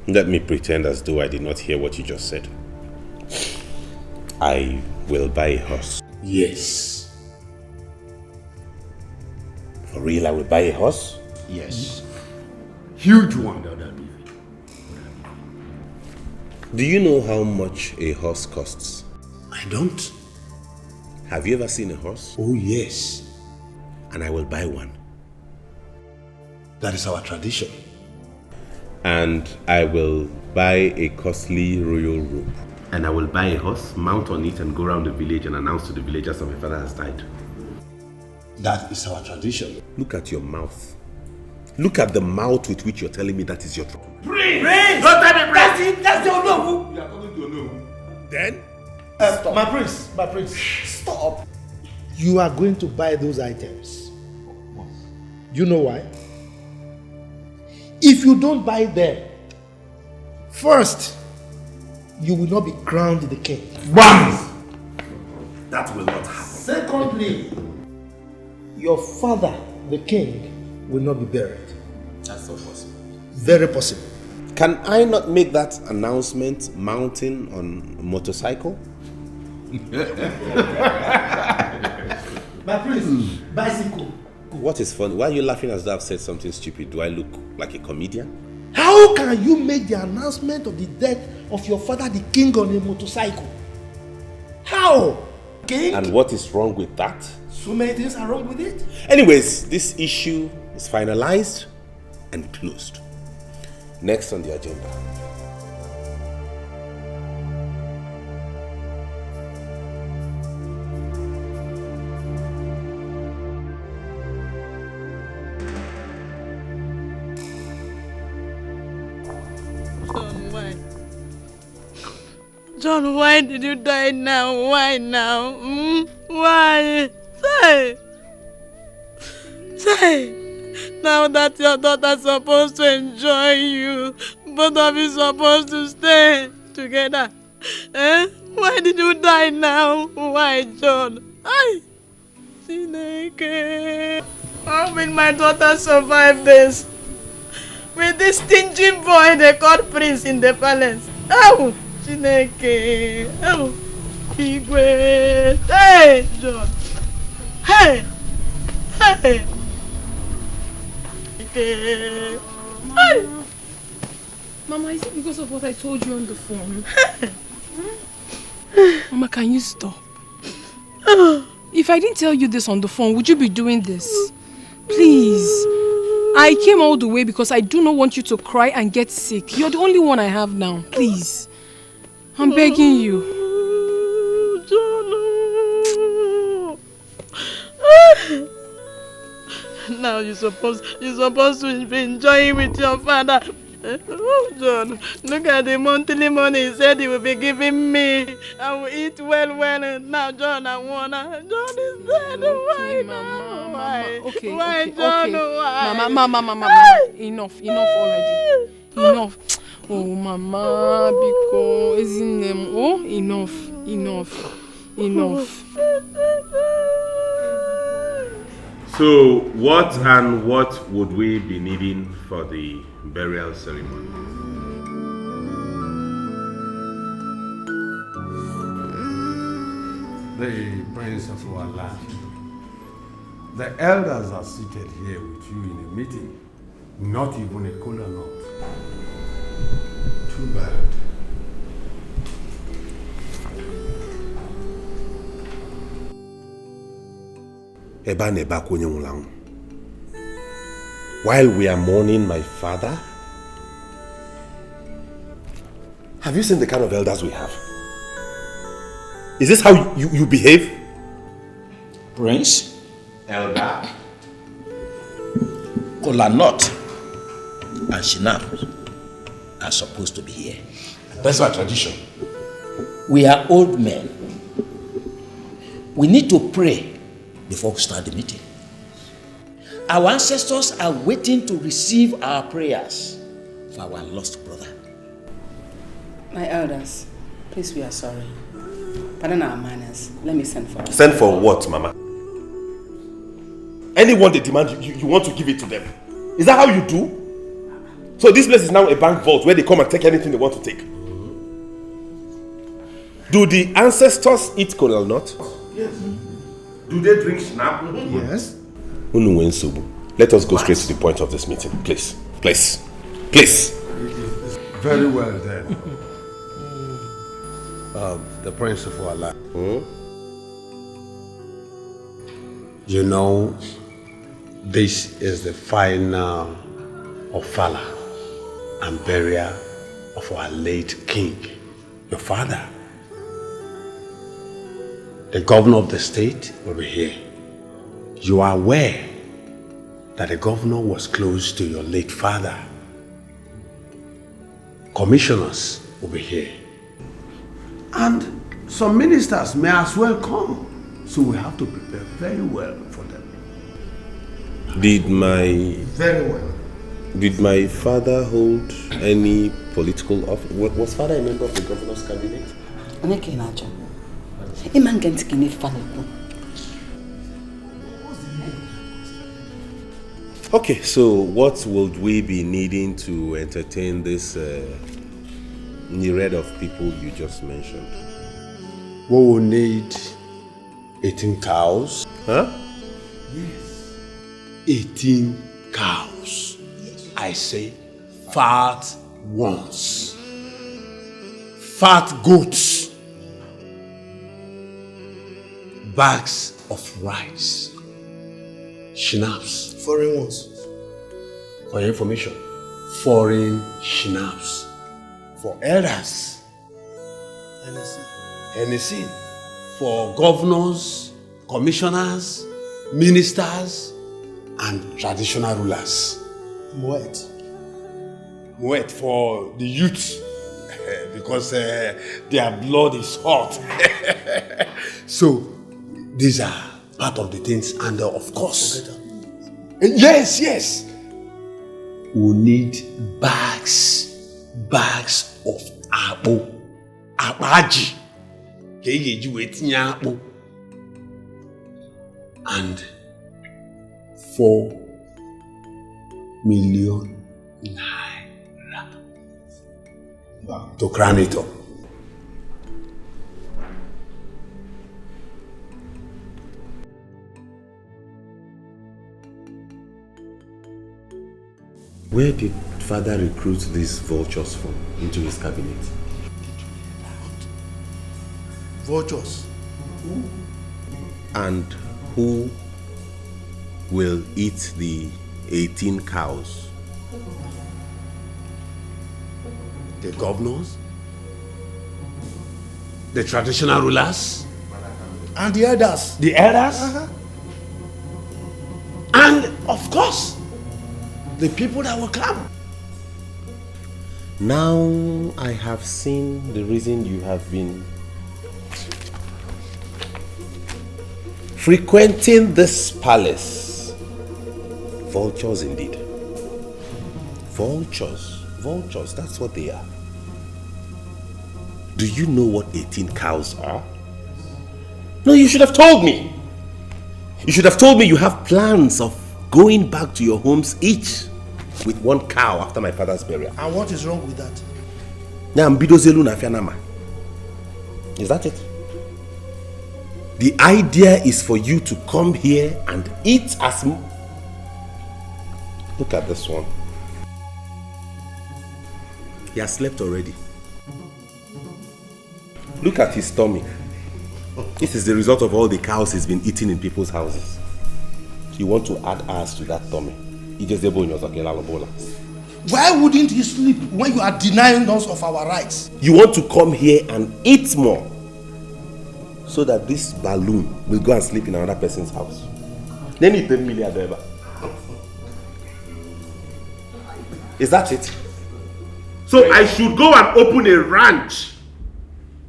Let me pretend as though I did not hear what you just said. I will buy a horse. Yes. For real, I will buy a horse? Yes. Huge one. Do you know how much a horse costs? I don't. Have you ever seen a horse? Oh, yes. And I will buy one. That is our tradition. And I will buy a costly royal robe. And I will buy a horse, mount on it, and go around the village and announce to the villagers that my father has died. That is our tradition. Look at your mouth. Look at the mouth with which you're telling me that is your tradition. Prince! Don't tell me prince! That's your no. You are talking to no. Then? Stop. My prince, stop. You are going to buy those items. You know why? If you don't buy them, first, you will not be crowned the king. Bam! That will not happen. Secondly, your father, the king, will not be buried. That's not possible. Very possible. Can I not make that announcement mounting on a motorcycle? My prince, bicycle. What is funny? Why are you laughing as though I've said something stupid? Do I look like a comedian? How can you make the announcement of the death of your father, the king, on a motorcycle? How? King? And what is wrong with that? So many things are wrong with it. Anyways, this issue is finalized and closed. Next on the agenda. John, why did you die now? Why now? Why? Say. Now that your daughter's supposed to enjoy you, both of you supposed to stay together. Why did you die now? Why, John? Chineke. How will my daughter survive this? With this stingy boy they called Prince in the palace. Oh, Chineke. Oh, Igwe. Hey, John. Hey. Mama, is it because of what I told you on the phone? Mama, can you stop? If I didn't tell you this on the phone, would you be doing this? Please. I came all the way because I do not want you to cry and get sick. You're the only one I have now. Please. I'm begging you. Now you're supposed to be enjoying with your father. Oh, John, look at the monthly money he said he will be giving me. I will eat well. And now, John, I wanna. John is dead. Why, Mama? Why? Okay, why, okay, John? okay. Why? Mama. Enough already. Enough. Oh, Mama, because isn't them? Oh, enough. So, what would we be needing for the burial ceremony? The Prince of our land. The elders are seated here with you in a meeting. Not even a kola nut. Too bad. While we are mourning my father, have you seen the kind of elders we have? Is this how you behave? Prince? Elder? Kola nut and Shinap are supposed to be here. That's our tradition. We are old men. We need to pray before we start the meeting. Our ancestors are waiting to receive our prayers for our lost brother. My elders, please, we are sorry. Pardon our manners. Let me send for us. Send for what, Mama? Anyone they demand, you want to give it to them. Is that how you do? So this place is now a bank vault where they come and take anything they want to take. Do the ancestors eat kola nut? Yes. Do they drink snap? Yes. Let us go straight to the point of this meeting, please. Very well then. The Prince of our land. You know, this is the final ofala and burial of our late king, your father. The governor of the state will be here. You are aware that the governor was close to your late father. Commissioners will be here. And some ministers may as well come. So we have to prepare very well for them. Did my father hold any political office? Was father a member of the governor's cabinet? Okay, so what would we be needing to entertain this myriad of people you just mentioned? We will need 18 cows. Huh? Yes. 18 cows. Yes. I say fat ones. Fat goats. Bags of rice. Schnapps. Foreign ones. For your information, foreign schnapps. For elders. Hennessy. For governors, commissioners, ministers, and traditional rulers. Moet for the youth. Because their blood is hot. So, these are part of the things, and of course, yes, we need bags of abaji, and 4 million naira to crown it up. Where did father recruit these vultures from into his cabinet? Vultures? And who will eat the 18 cows? The governors, the traditional rulers, and the elders. The elders, and Of course. The people that will come. Now I have seen the reason you have been frequenting this palace. Vultures indeed. Vultures, that's what they are. Do you know what 18 cows are? No, you should have told me. You should have told me you have plans of going back to your homes each with 1 cow after my father's burial. And what is wrong with that? Is that it? The idea is for you to come here and eat as Look at this one. He has slept already. Look at his tummy. This is the result of all the cows he's been eating in people's houses. You want to add ours to that tummy. Why wouldn't he sleep when you are denying us of our rights? You want to come here and eat more so that this balloon will go and sleep in another person's house. Then eat 10 million. Is that it? So I should go and open a ranch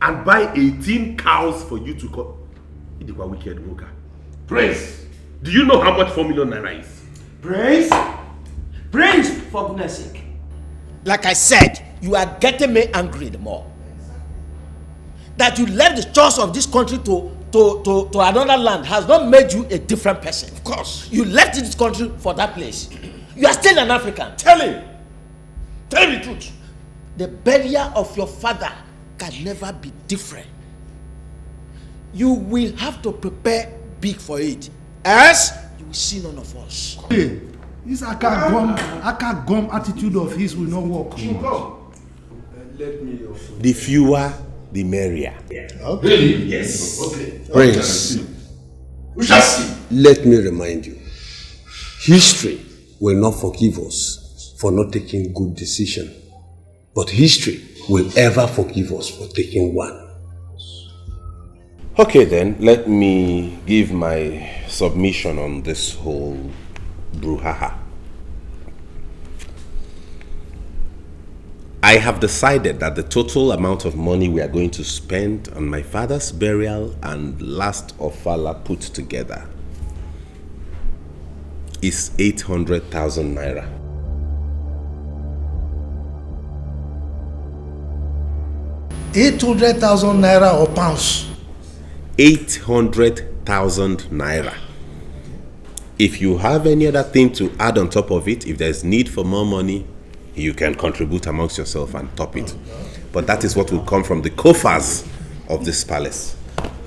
and buy 18 cows for you to come. Idikwa wicked worker. Prince, do you know how much 4 million naira is? Prince, for goodness sake. Like I said, you are getting me angry the more. That you left the chores of this country to another land has not made you a different person. Of course. You left this country for that place. You are still an African. Tell him. Tell him the truth. The burial of your father can never be different. You will have to prepare big for it. Else, you will see none of us. Hey, this aka gum attitude of his will not work. Let me The fewer, the merrier. Okay. Yes. Okay. Prince, We shall see. let me remind you, history will not forgive us for not taking good decision, but history will ever forgive us for taking one. Okay then, let me give my submission on this whole brouhaha. I have decided that the total amount of money we are going to spend on my father's burial and last ofala put together is 800,000 naira. 800,000 naira or pounds? 800,000 naira. If you have any other thing to add on top of it, if there's need for more money, you can contribute amongst yourself and top it. But that is what will come from the coffers of this palace.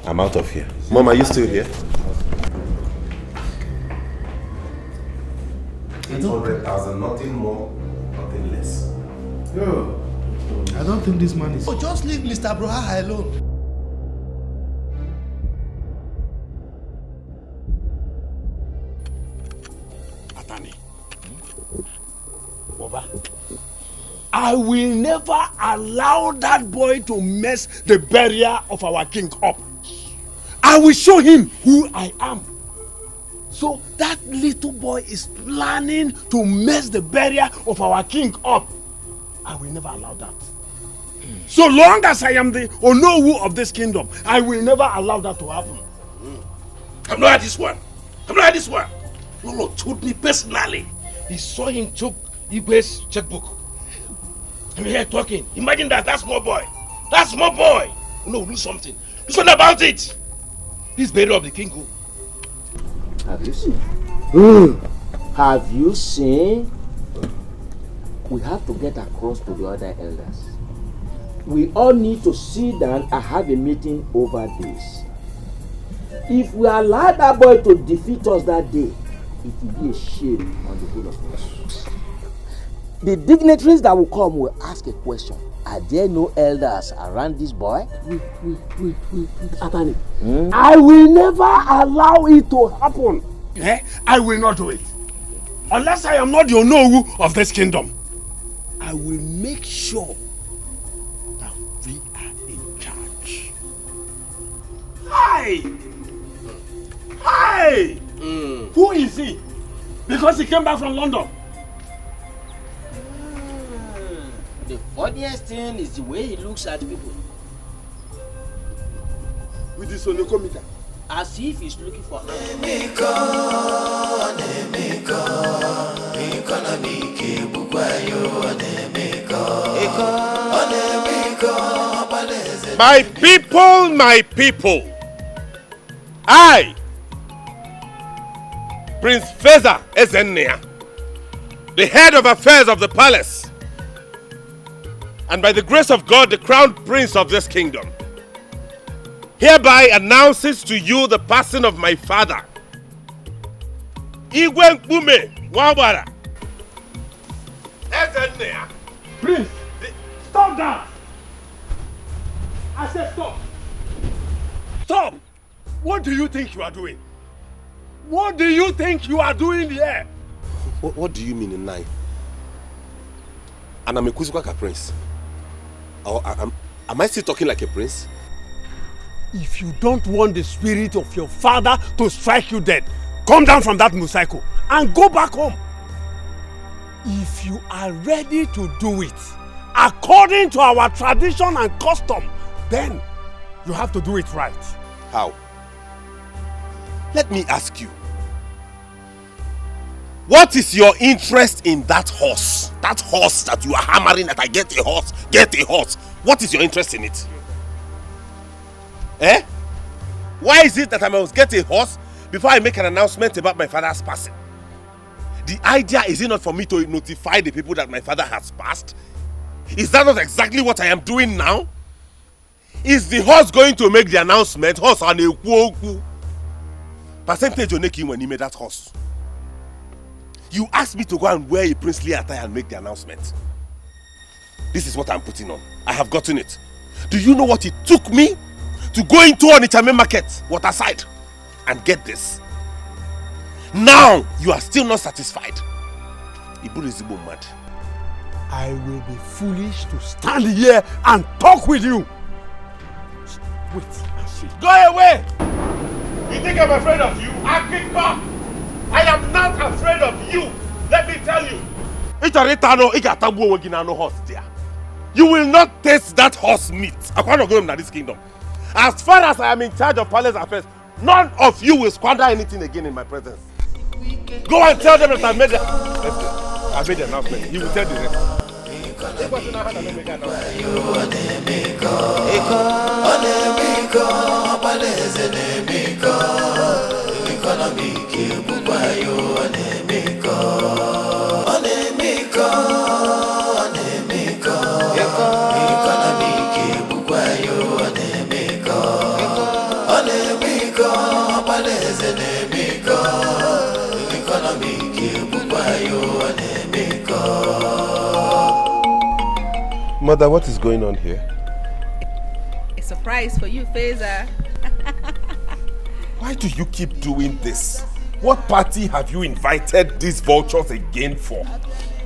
I'm out of here. Mom, are you still here? 800,000, nothing more, nothing less. No. I don't think this man is... Oh, just leave Mr. Broha alone. I will never allow that boy to mess the burial of our king up. I will show him who I am. So that little boy is planning to mess the burial of our king up. I will never allow that. So long as I am the Onowu of this kingdom, I will never allow that to happen. I'm not at this one. I'm not at this one. Lolo told me personally. He saw him took Igwe's checkbook. I'm here talking. Imagine that. That's small boy. That small boy. No, do something. Do something about it. This burial of the king. Have you seen? Have you seen? We have to get across to the other elders. We all need to sit down and have a meeting over this. If we allow that boy to defeat us that day, it will be a shame on the whole of us. The dignitaries that will come will ask a question. Are there no elders around this boy? Wait, Atani. I will never allow it to happen. I will not do it. Unless I am not the Onowu of this kingdom. I will make sure that we are in charge. Hi! Hi! Who is he? Because he came back from London. The funniest thing is the way he looks at people. With his onokomita. As if he's looking for My people, I, Prince Feza Ezennia, the head of affairs of the palace, and by the grace of God, the crown prince of this kingdom, hereby announces to you the passing of my father, Igwe Mkpume Nwabara Ezennia. Prince, stop that! I said stop! Stop! What do you think you are doing? What do you think you are doing here? What do you mean in nine? And I'm a Kuzuka prince. Am I still talking like a prince? If you don't want the spirit of your father to strike you dead, come down from that motorcycle and go back home. If you are ready to do it according to our tradition and custom, then you have to do it right. How? Let me ask you. What is your interest in that horse? That horse that you are hammering that I get a horse, get a horse. What is your interest in it? Eh? Why is it that I must get a horse before I make an announcement about my father's passing? The idea is it not for me to notify the people that my father has passed? Is that not exactly what I am doing now? Is the horse going to make the announcement? Horse on a kuoku. Percentage on making when he made that horse. You asked me to go and wear a princely attire and make the announcement. This is what I'm putting on. I have gotten it. Do you know what it took me to go into Onitsha market, waterside, and get this? Now you are still not satisfied. Ibu is mad. I will be foolish to stand here and talk with you. Wait and see. Go away! You think I'm afraid of you? Akiko! I am not afraid of you. Let me tell you. You will not taste that horse meat. I can't go in this kingdom. As far as I am in charge of palace affairs, none of you will squander anything again in my presence. Go and tell them that I made the announcement. He will tell the rest. Mother, what is going on here? A surprise for you, Feza. Why do you keep doing this? What party have you invited these vultures again for?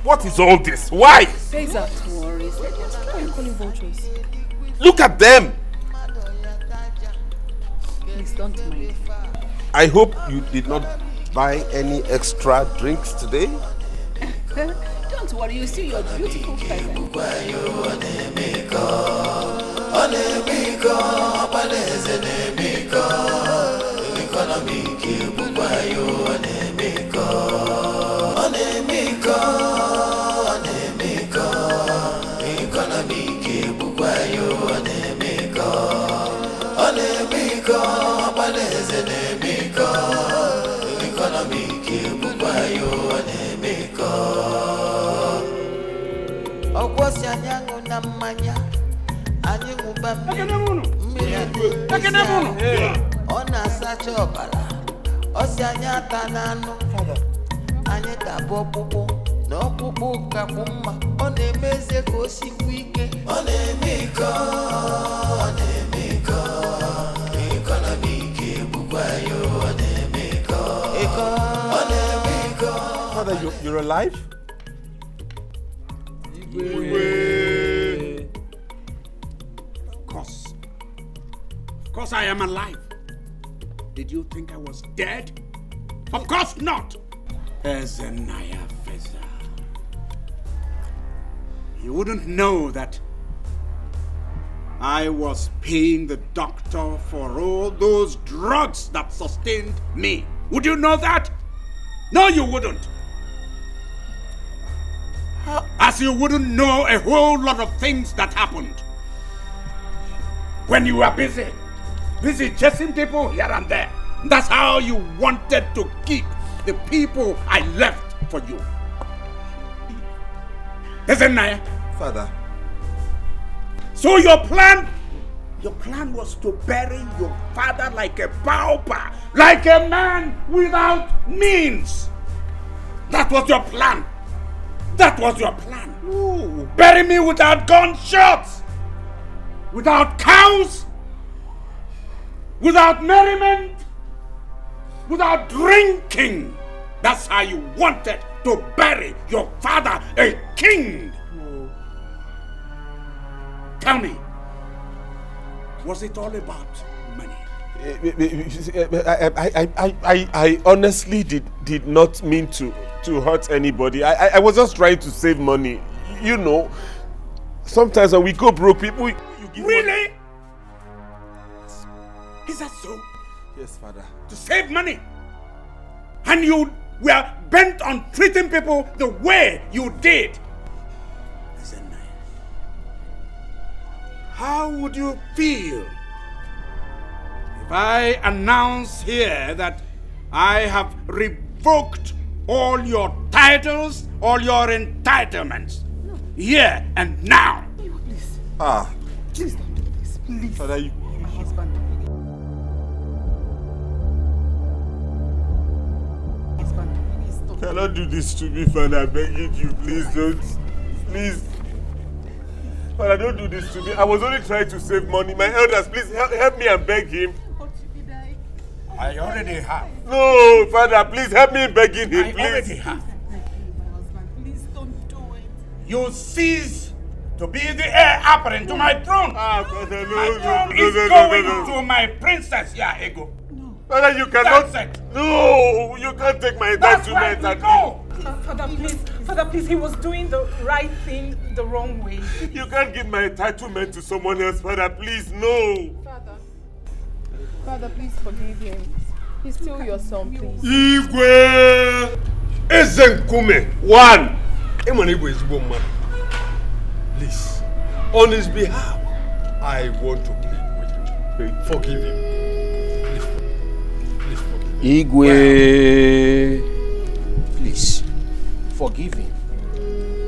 What is all this? Why? Feza, tourists. Why are you calling vultures? Look at them! Please don't mind. I hope you did not buy any extra drinks today. Don't worry, you see your beautiful present. Father, you're alive? Of course I am alive. Did you think I was dead? Of course not. Ezenaya Feza. You wouldn't know that I was paying the doctor for all those drugs that sustained me. Would you know that? No, you wouldn't. As you wouldn't know a whole lot of things that happened when you were busy chasing people here and there. That's how you wanted to keep the people I left for you. Isn't it? Father. So your plan was to bury your father like a pauper, like a man without means. That was your plan. That was your plan. Ooh. Bury me without gunshots, without cows, without merriment, without drinking. That's how you wanted to bury your father, a king. Oh. Tell me, was it all about money? I honestly did not mean to hurt anybody. I was just trying to save money. You know, sometimes when we go broke, people... Really? Is that so? Yes, Father. To save money? And you were bent on treating people the way you did? How would you feel if I announce here that I have revoked all your titles, all your entitlements, here and now? Please. Please don't do this, please. Father, my husband. You cannot do this to me, Father. I'm begging you, please don't. Please. Father, don't do this to me. I was only trying to save money. My elders, please help me and beg him. I already have. No, Father, please help me begging him, please. I already have. Please don't do it. You cease to be the heir apparent to my throne. Father, no, my throne is going to my princess, Ego. No. Father, you cannot. That's it. No, you can't take my entitlement. That's go. Father, please, he was doing the right thing the wrong way. You can't give my entitlement to someone else, Father, please, no. Father, please forgive him. He's still your son, please. Igwe Ezenkume. One. Igwe is one man. Please, on his behalf, I want to plead with you. Forgive him. Please forgive him. Igwe, please, forgive him.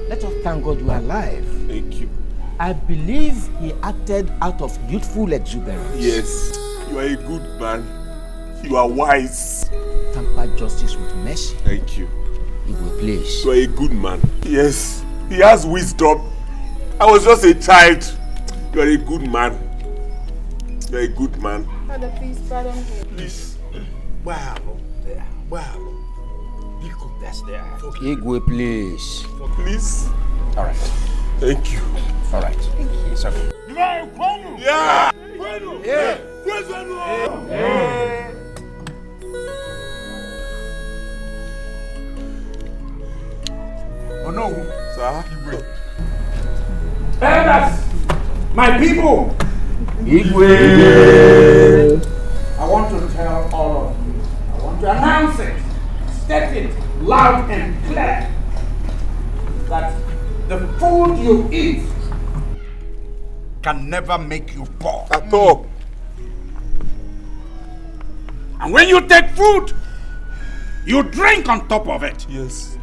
Let us thank God you are alive. Thank you. I believe he acted out of youthful exuberance. Yes, you are a good man. You are wise. Tamper justice with mercy. Thank you. Igwe, please. You are a good man. Yes, he has wisdom. I was just a child. You are a good man. You are a good man. Father, please pardon him. Please. Wow. Wow. That's there. Igwe, please. Please. All right. Thank you. All right. Thank you. It's okay. Yeah. Yeah. Oh no. Sir? Elders, my people. Igwe. I want to tell all of you. I want to announce it. State it loud and clear that the food you eat can never make you poor. At all. And when you take food, you drink on top of it. Yes.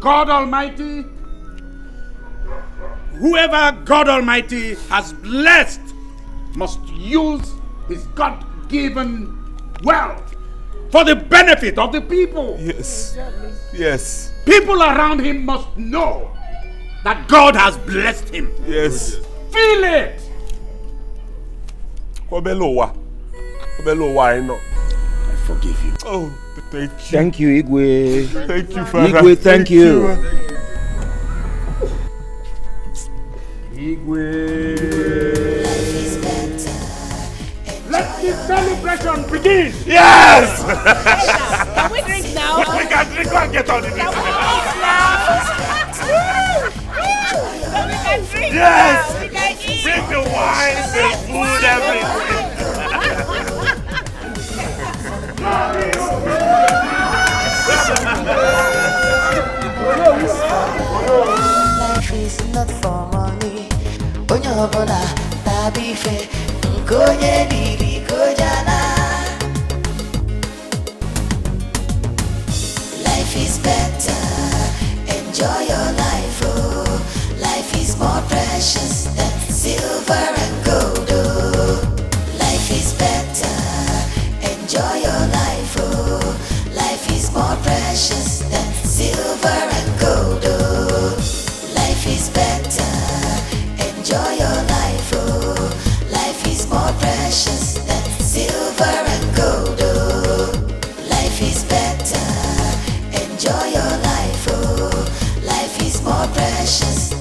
God Almighty, whoever God Almighty has blessed must use his God-given wealth for the benefit of the people. Yes. Yes. People around him must know that God has blessed him. Yes. Feel it. I forgive you. Oh, thank you. Thank you, Igwe. Thank you, Father. Igwe, thank you. Life is better. Let Let the celebration begin! Yes! Can we drink now? We can drink and get on the drink. We can drink Yes! now. We can eat. Bring the wine, the food, everything. Life is not for money. Onyobola tabife nkonye diri kojana. Life is better. Enjoy your life, oh. Life is more precious than silver and gold, oh. Life is better. Enjoy your life, oh. Life is more precious than silver and gold, oh. Life is better. Enjoy your life, oh. Life is more precious than silver and gold, oh. Life is better. Enjoy your life, oh. Life is more precious